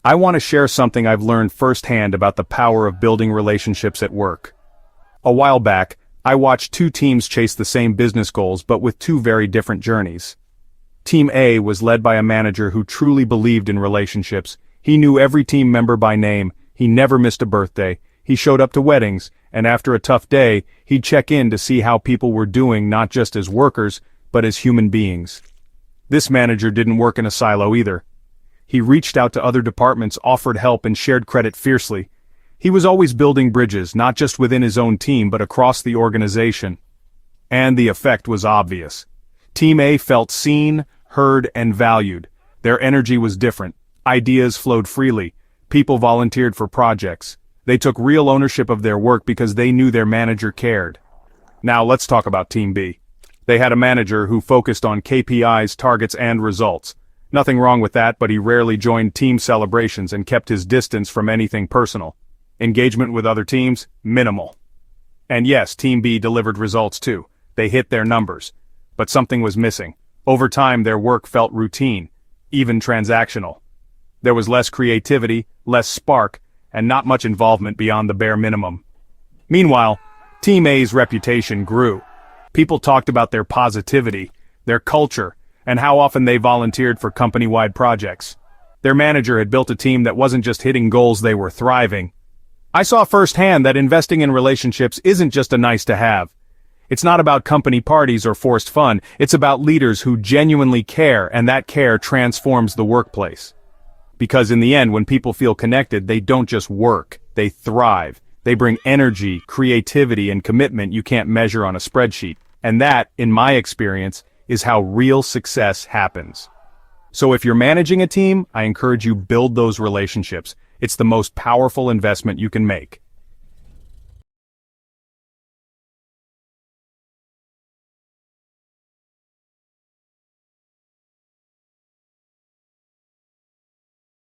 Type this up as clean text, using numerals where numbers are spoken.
I want to share something I've learned firsthand about the power of building relationships at work. A while back, I watched two teams chase the same business goals but with two very different journeys. Team A was led by a manager who truly believed in relationships. He knew every team member by name, he never missed a birthday, he showed up to weddings, and after a tough day, he'd check in to see how people were doing not just as workers, but as human beings. This manager didn't work in a silo either. He reached out to other departments, offered help, and shared credit fiercely. He was always building bridges, not just within his own team but across the organization. And the effect was obvious. Team A felt seen, heard, and valued. Their energy was different. Ideas flowed freely. People volunteered for projects. They took real ownership of their work because they knew their manager cared. Now let's talk about Team B. They had a manager who focused on KPIs, targets, and results. Nothing wrong with that, but he rarely joined team celebrations and kept his distance from anything personal. Engagement with other teams, minimal. And yes, Team B delivered results too. They hit their numbers. But something was missing. Over time, their work felt routine, even transactional. There was less creativity, less spark, and not much involvement beyond the bare minimum. Meanwhile, Team A's reputation grew. People talked about their positivity, their culture, and how often they volunteered for company-wide projects. Their manager had built a team that wasn't just hitting goals, they were thriving. I saw firsthand that investing in relationships isn't just a nice-to-have. It's not about company parties or forced fun, it's about leaders who genuinely care, and that care transforms the workplace. Because in the end, when people feel connected, they don't just work, they thrive. They bring energy, creativity, and commitment you can't measure on a spreadsheet. And that, in my experience, is how real success happens. So if you're managing a team, I encourage you build those relationships. It's the most powerful investment you can make.